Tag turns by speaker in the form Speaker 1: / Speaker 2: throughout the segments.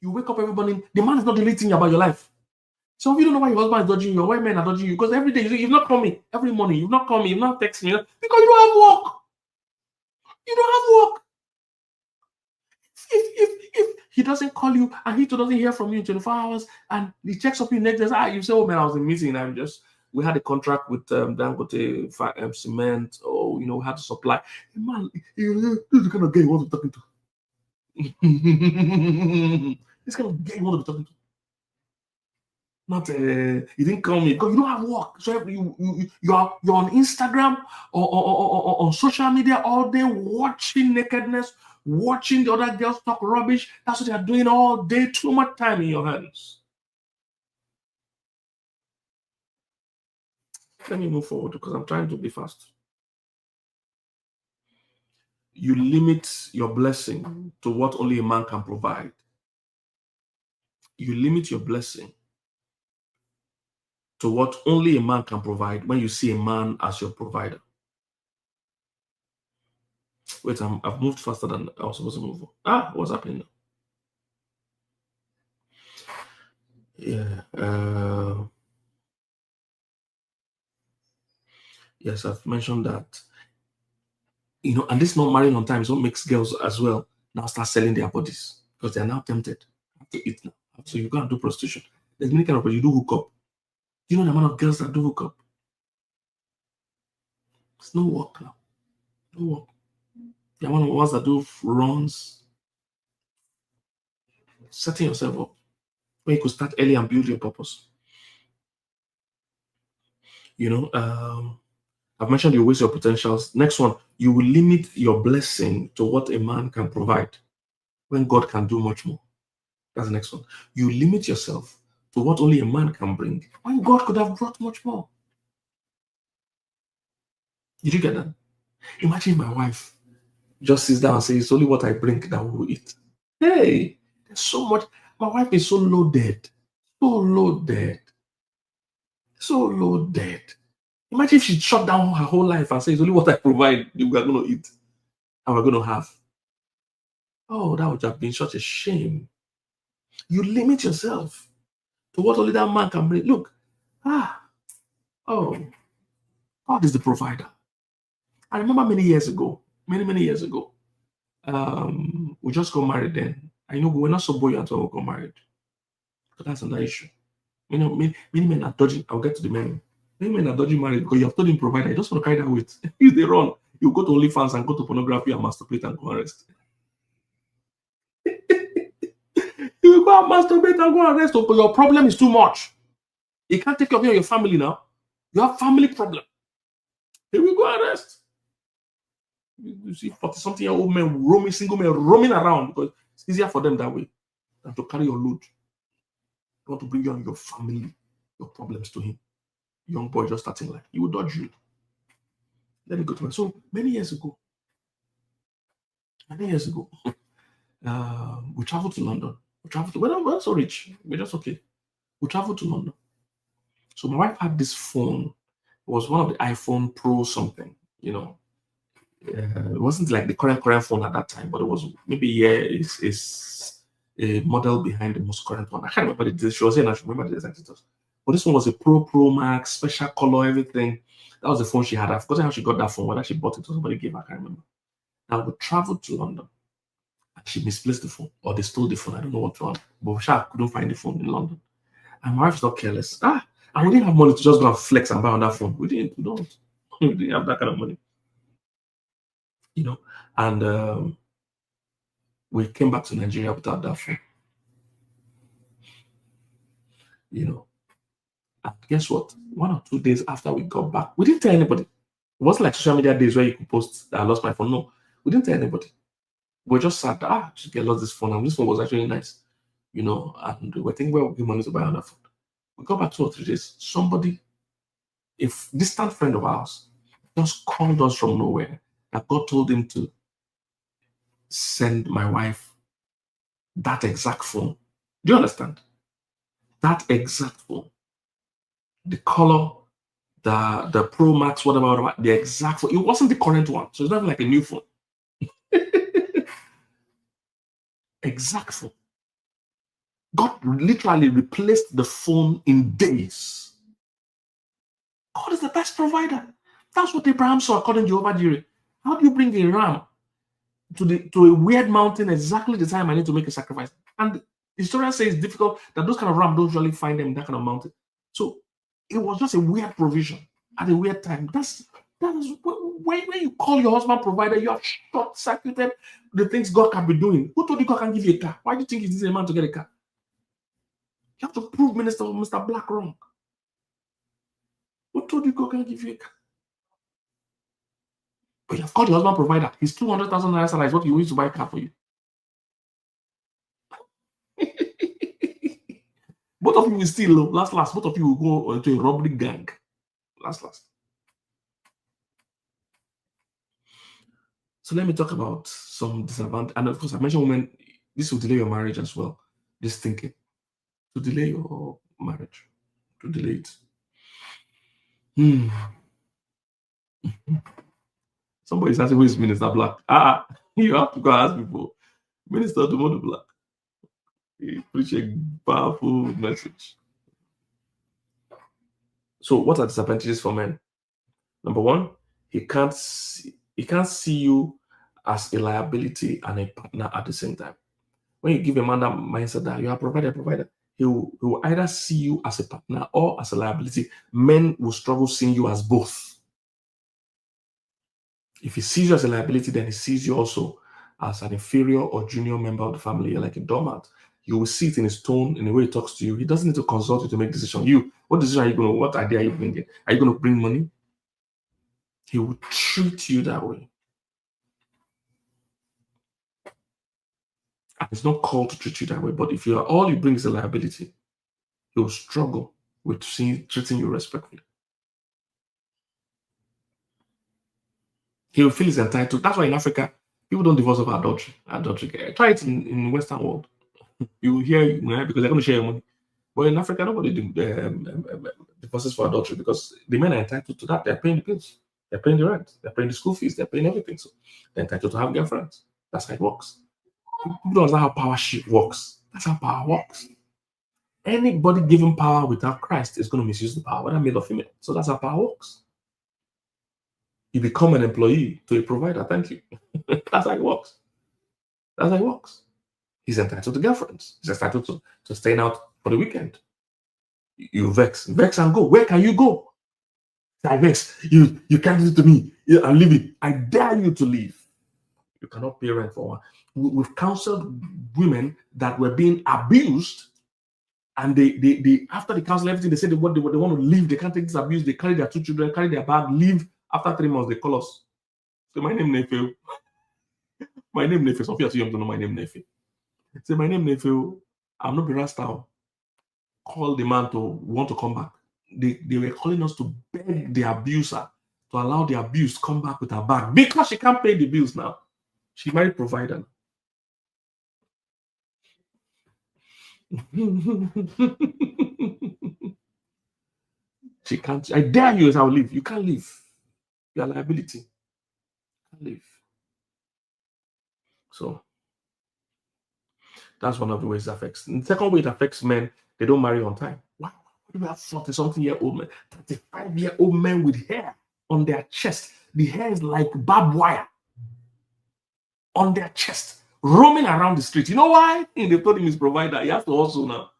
Speaker 1: You wake up every morning, the man is not really thinking about your life. Some of you don't know why your husband is dodging you or why men are dodging you, because every day you've not called me. Every morning you've not called me, you've not texted me, because you don't have work. You don't have work. If he doesn't call you and he doesn't hear from you in 24 hours and he checks up you next day, you say, oh man, I was in a meeting, we had a contract with Dangote cement, or we had to supply. Man, this is the kind of guy you want to be talking to. This kind of guy you want to be talking to. Not you didn't call me because you don't have work. So you're on Instagram or on social media all day watching nakedness, watching the other girls talk rubbish. That's what they're doing all day. Too much time in your hands. Let me move forward because I'm trying to be fast. You limit your blessing to what only a man can provide. You limit your blessing to what only a man can provide when you see a man as your provider. Wait, I've moved faster than I was supposed to move. What's happening now? Yeah. Yes, I've mentioned that. And this not marrying on time is what makes girls as well now start selling their bodies because they are now tempted to eat now. So you go and do prostitution. There's many kind of, but you do hook up. Do you know the amount of girls that do hook up? It's no work now. No work. The amount of ones that do runs, setting yourself up where you could start early and build your purpose. I've mentioned you waste your potentials. Next one, you will limit your blessing to what a man can provide when God can do much more. That's the next one. You limit yourself to what only a man can bring when God could have brought much more. Did you get that? Imagine my wife just sits down and says, it's only what I bring that we will eat. Hey, there's so much. My wife is so loaded. So loaded. So loaded. Imagine if she shut down her whole life and says, it's only what I provide we are going to eat and we're going to have. Oh, that would have been such a shame. You limit yourself to what only that man can bring. Look, God is the provider. I remember many years ago, we just got married then. I know we were not so buoyant when we got married. But that's another issue. Many men are dodging. I'll get to the men. Many men are dodging marriage because you have told him provider. You just want to carry that weight. If they run, you go to OnlyFans and go to pornography and masturbate and go and rest. You go and masturbate and go and rest because your problem is too much. You can't take care of your family now. You have family problem. Here we go and rest. You see 40-something-year-old men single men roaming around because it's easier for them that way than to carry your load. You want to bring you and your family, your problems to him. Young boy just starting life. He will dodge you. Let me go to my. So many years ago, we traveled to London. We're not so rich. We're just okay. We traveled to London. So my wife had this phone. It was one of the iPhone Pro something, it wasn't like the current phone at that time, but it was maybe it's a model behind the most current one. I can't remember the she was saying I should remember the exact details. But this one was a Pro Max, special color, everything. That was the phone she had. I've forgotten how she got that phone, whether she bought it or somebody gave her, I can't remember. Now we traveled to London and she misplaced the phone, or they stole the phone. I don't know what one, but she couldn't find the phone in London. And my wife's not careless. And we didn't have money to just go and flex and buy on that phone. We didn't have that kind of money. And we came back to Nigeria without that phone. And guess what? 1 or 2 days after we got back, we didn't tell anybody. It wasn't like social media days where you could post that I lost my phone. No, we didn't tell anybody. We just sat, just get lost this phone. And this phone was actually nice, and we were thinking, well, we'll give money to buy another phone. We got back 2 or 3 days. Somebody, a distant friend of ours, just called us from nowhere that God told him to send my wife that exact phone. Do you understand? That exact phone. The color, the Pro Max, whatever, the exact phone. It wasn't the current one, so it's not like a new phone. Exact phone. God literally replaced the phone in days. God is the best provider. That's what Abraham saw according to Jehovah Jireh. How do you bring a ram to a weird mountain exactly the time I need to make a sacrifice? And historians say it's difficult that those kind of ram don't usually find them in that kind of mountain. So it was just a weird provision at a weird time. That's when you call your husband provider, you have short-circuited the things God can be doing. Who told you God can give you a car? Why do you think he's a man to get a car? You have to prove Mr. Black wrong. Who told you God can give you a car? But you have called your husband provider. His 200,000 naira salary is what you use to buy a car for you. Both of you will still, last, both of you will go into a robbery gang. Last. So let me talk about some disadvantages. And of course, I mentioned women, this will delay your marriage as well. This thinking. To delay your marriage. To delay it. Somebody's asking, who is Minister Black? You have to go ask people. Minister Dumodu Black. He preached a powerful message. So what are disadvantages for men? Number one, he can't see you as a liability and a partner at the same time. When you give a man that mindset that you are provider, he will either see you as a partner or as a liability. Men will struggle seeing you as both. If he sees you as a liability, then he sees you also as an inferior or junior member of the family. You're like a doormat. You will see it in his tone, in the way he talks to you. He doesn't need to consult you to make decision. What decision are you going to? What idea are you bringing? Are you going to bring money? He will treat you that way. And it's not called to treat you that way. But if all you bring is a liability, he will struggle with treating you respectfully. He will feel he's entitled. That's why in Africa, people don't divorce over adultery. Try it in the Western world. You will hear, because they're going to share your money. But in Africa, nobody divorces for adultery because the men are entitled to that. They're paying the bills. They're paying the rent. They're paying the school fees. They're paying everything. So they're entitled to have girlfriends. That's how it works. People don't understand how power works. That's how power works. Anybody given power without Christ is going to misuse the power, whether male or female. So that's how power works. You become an employee to a provider. Thank you. That's how it works. That's how it works. He's entitled to girlfriends. He's entitled to staying out for the weekend. You vex and go. Where can you go? I vex. You can't do it to me. I'm leaving. I dare you to leave. You cannot pay rent for one. We've counseled women that were being abused, and they after the counsel everything, they said they want to leave. They can't take this abuse. They carry their 2 children, carry their bag, leave. After 3 months, they call us. So my name Nefe. My name Nefe. Some people are too young to know my name Nefe. Say my name Nefe. I'm not be Rasta. Call the man to want to come back. They were calling us to beg the abuser to allow the abuse come back with her bag because she can't pay the bills now. She married provider. She can't. I dare you as I will leave. You can't leave. Your liability. You can't leave. So that's one of the ways it affects. And the second way it affects men, they don't marry on time. Wow. We have 40-something-year-old men, 35-year-old men with hair on their chest. The hair is like barbed wire on their chest, roaming around the street. You know why? They told him his provider. He has to hustle now.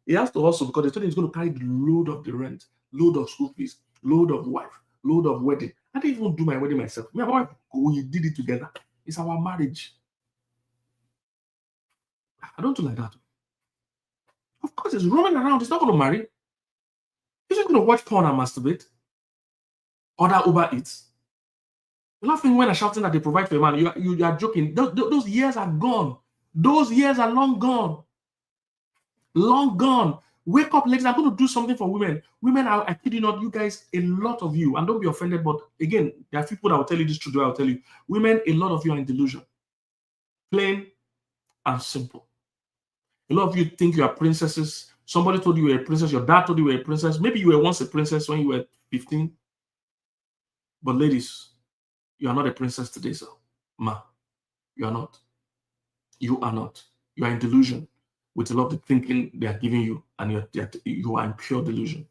Speaker 1: He has to hustle because they told him he's going to carry the load of the rent, load of school fees, load of wife, load of wedding. I didn't even do my wedding myself. Me and my wife, we did it together. It's our marriage. I don't do like that. Of course, it's roaming around. It's not going to marry. He's just going to watch porn and masturbate. Order Uber Eats. You're laughing when I'm shouting that they provide for a man. You are joking. Those years are gone. Those years are long gone. Long gone. Wake up, ladies. I'm going to do something for women. Women, I kid you not, you guys, a lot of you, and don't be offended, but again, there are people that will tell you this truth. I'll tell you. Women, a lot of you are in delusion. Plain and simple. A lot of you think you are princesses. Somebody told you you were a princess. Your dad told you you were a princess. Maybe you were once a princess when you were 15. But ladies, you are not a princess today, sir. Ma, you are not. You are not. You are in delusion. with a lot of the thinking they are giving you, and you are in pure delusion.